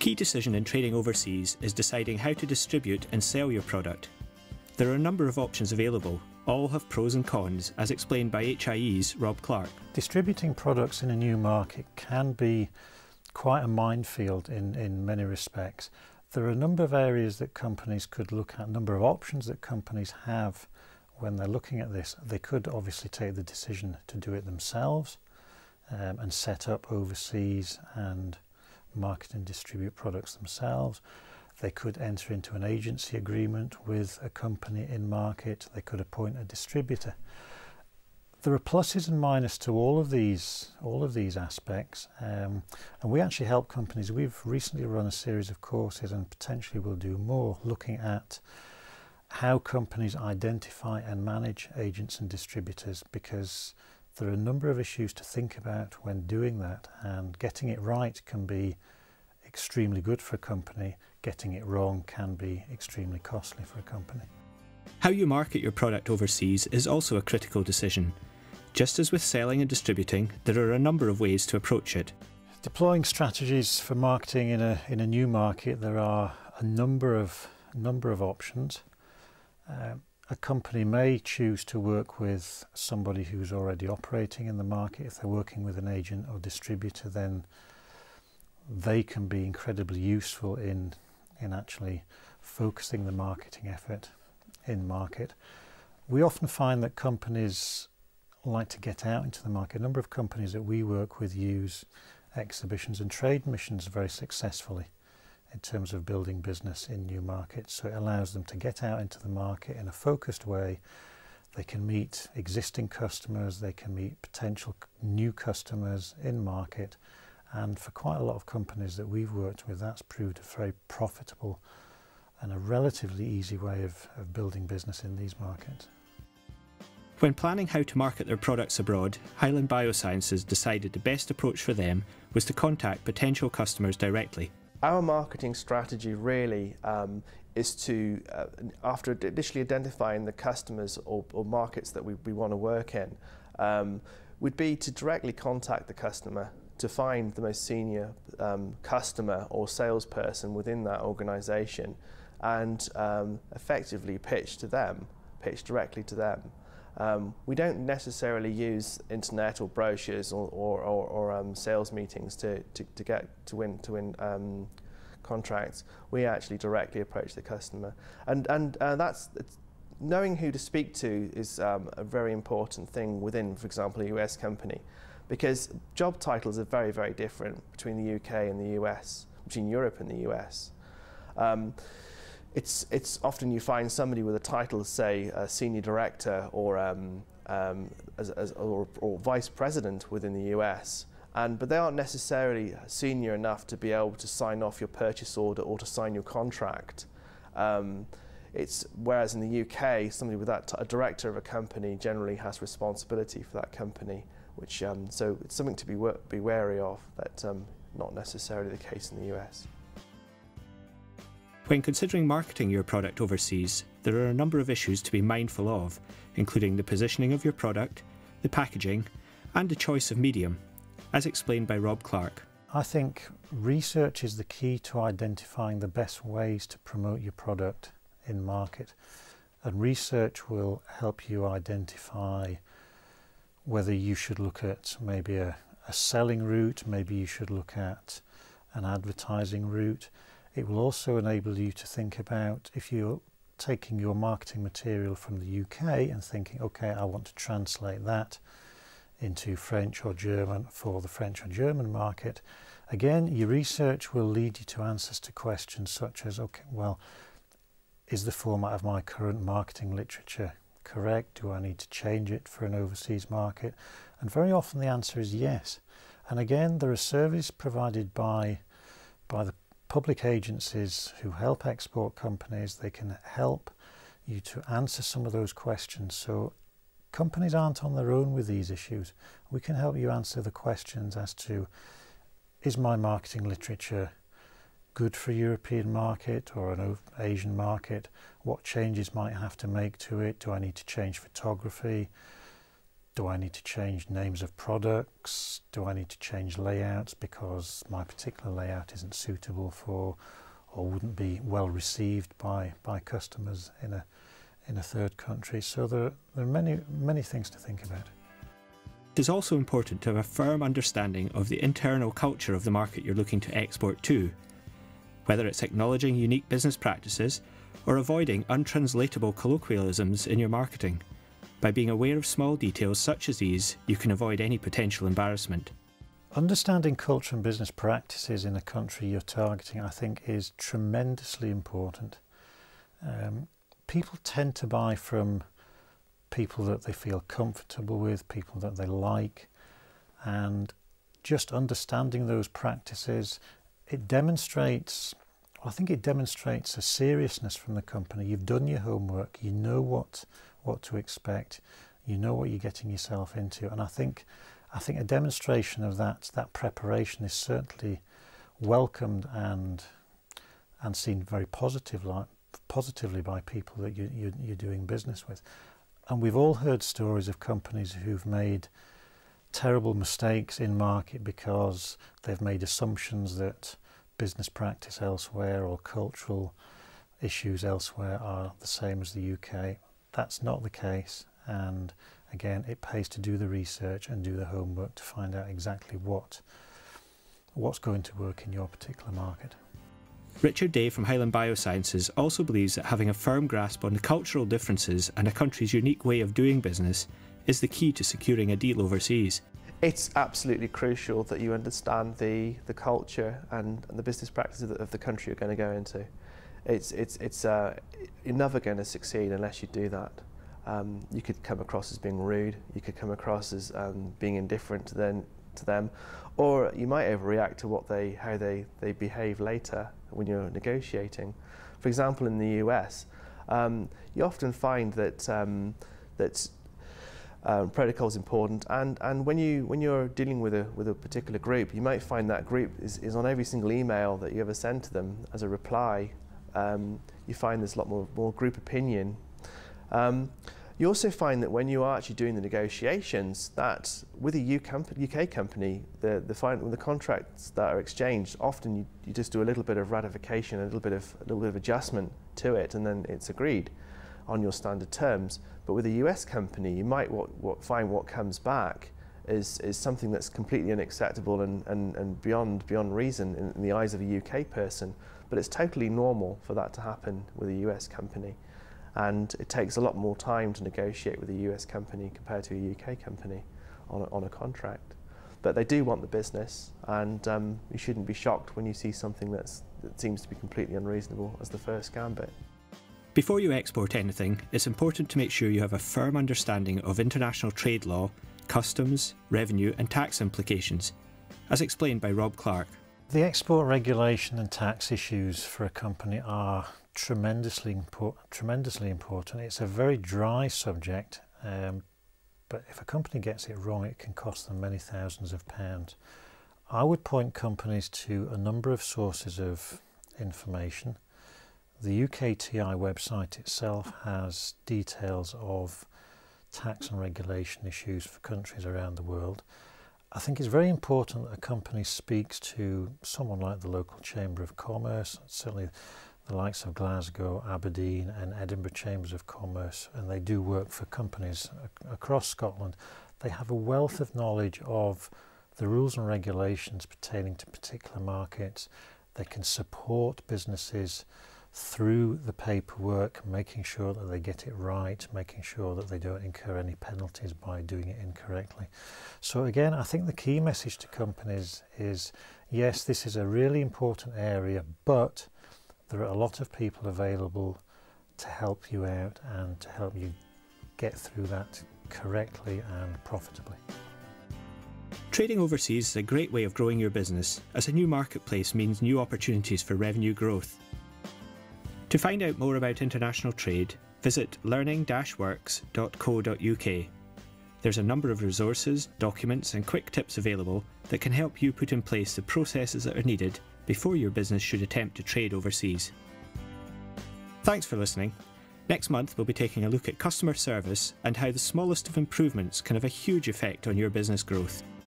key decision in trading overseas is deciding how to distribute and sell your product. There are a number of options available. All have pros and cons, as explained by HIE's Rob Clark. Distributing products in a new market can be quite a minefield in many respects. There are a number of areas that companies could look at, a number of options that companies have when they're looking at this. They could obviously take the decision to do it themselves and set up overseas and market and distribute products themselves. They could enter into an agency agreement with a company in market. They could appoint a distributor. There are pluses and minuses to all of these aspects, and we actually help companies. We've recently run a series of courses, and potentially will do more, looking at how companies identify and manage agents and distributors, because there are a number of issues to think about when doing that, and getting it right can be extremely good for a company. Getting it wrong can be extremely costly for a company. How you market your product overseas is also a critical decision. Just as with selling and distributing, there are a number of ways to approach it. Deploying strategies for marketing in a new market, there are a number of options. A company may choose to work with somebody who's already operating in the market. If they're working with an agent or distributor, then they can be incredibly useful in actually focusing the marketing effort in market. We often find that companies like to get out into the market. A number of companies that we work with use exhibitions and trade missions very successfully in terms of building business in new markets. So it allows them to get out into the market in a focused way. They can meet existing customers, they can meet potential new customers in market, and for quite a lot of companies that we've worked with, that's proved a very profitable and a relatively easy way of building business in these markets. When planning how to market their products abroad, Highland Biosciences decided the best approach for them was to contact potential customers directly. Our marketing strategy really is to, after initially identifying the customers or markets that we want to work in, would be to directly contact the customer to find the most senior customer or salesperson within that organisation and effectively pitch directly to them. We don't necessarily use internet or brochures or sales meetings to win contracts. We actually directly approach the customer, and that's knowing who to speak to is a very important thing within, for example, a US company, because job titles are very, very different between the UK and the US, between Europe and the US. It's often you find somebody with a title, say a senior director or vice president within the US, but they aren't necessarily senior enough to be able to sign off your purchase order or to sign your contract. Whereas in the UK, somebody with that, a director of a company generally has responsibility for that company, which so it's something to be wary of. That's not necessarily the case in the US. When considering marketing your product overseas, there are a number of issues to be mindful of, including the positioning of your product, the packaging, and the choice of medium, as explained by Rob Clark. I think research is the key to identifying the best ways to promote your product in market, and research will help you identify whether you should look at maybe a selling route, maybe you should look at an advertising route. It will also enable you to think about, if you're taking your marketing material from the UK and thinking, okay, I want to translate that into French or German for the French or German market. Again, your research will lead you to answers to questions such as, okay, well, is the format of my current marketing literature correct? Do I need to change it for an overseas market? And very often the answer is yes. And again, there are services provided by the public agencies who help export companies. They can help you to answer some of those questions. So companies aren't on their own with these issues. We can help you answer the questions as to, is my marketing literature good for a European market or an Asian market? What changes might I have to make to it? Do I need to change photography? Do I need to change names of products? do I need to change layouts because my particular layout isn't suitable for or wouldn't be well received by customers in a third country. So there are many things to think about. It is also important to have a firm understanding of the internal culture of the market you're looking to export to, whether it's acknowledging unique business practices or avoiding untranslatable colloquialisms in your marketing. By being aware of small details such as these, you can avoid any potential embarrassment. Understanding culture and business practices in a country you're targeting, I think, is tremendously important. People tend to buy from people that they feel comfortable with, people that they like, and just understanding those practices, I think it demonstrates a seriousness from the company. You've done your homework, you know what to expect, you know what you're getting yourself into, and I think a demonstration of that preparation is certainly welcomed and seen very positively by people that you're doing business with. And we've all heard stories of companies who've made terrible mistakes in market because they've made assumptions that business practice elsewhere or cultural issues elsewhere are the same as the UK. That's not the case, and again, it pays to do the research and do the homework to find out exactly what's going to work in your particular market. Richard Day from Highland Biosciences also believes that having a firm grasp on the cultural differences and a country's unique way of doing business is the key to securing a deal overseas. It's absolutely crucial that you understand the culture and the business practices of the country you're going to go into. You're never going to succeed unless you do that. You could come across as being rude, you could come across as being indifferent to them, or you might overreact to how they behave later when you're negotiating. For example, in the US, you often find that protocol is important, and when you're dealing with a particular group, you might find that group is on every single email that you ever send to them as a reply. You find there's a lot more group opinion. You also find that when you are actually doing the negotiations, that with a UK company, the contracts that are exchanged, often you just do a little bit of ratification, a little bit of adjustment to it, and then it's agreed on your standard terms. But with a US company, you might find what comes back is something that's completely unacceptable and beyond reason in the eyes of a UK person. But it's totally normal for that to happen with a US company. And it takes a lot more time to negotiate with a US company compared to a UK company on a contract. But they do want the business, and you shouldn't be shocked when you see something that seems to be completely unreasonable as the first gambit. Before you export anything, it's important to make sure you have a firm understanding of international trade law, customs, revenue and tax implications, as explained by Rob Clark. The export regulation and tax issues for a company are tremendously important. It's a very dry subject, but if a company gets it wrong, it can cost them many thousands of pounds. I would point companies to a number of sources of information. The UKTI website itself has details of tax and regulation issues for countries around the world. I think it's very important that a company speaks to someone like the local Chamber of Commerce, certainly the likes of Glasgow, Aberdeen and Edinburgh Chambers of Commerce, and they do work for companies across Scotland. They have a wealth of knowledge of the rules and regulations pertaining to particular markets. They can support businesses through the paperwork, making sure that they get it right, making sure that they don't incur any penalties by doing it incorrectly. So again, I think the key message to companies is, yes, this is a really important area, but there are a lot of people available to help you out and to help you get through that correctly and profitably. Trading overseas is a great way of growing your business, as a new marketplace means new opportunities for revenue growth. To find out more about international trade, visit learning-works.co.uk. There's a number of resources, documents and quick tips available that can help you put in place the processes that are needed before your business should attempt to trade overseas. Thanks for listening. Next month we'll be taking a look at customer service and how the smallest of improvements can have a huge effect on your business growth.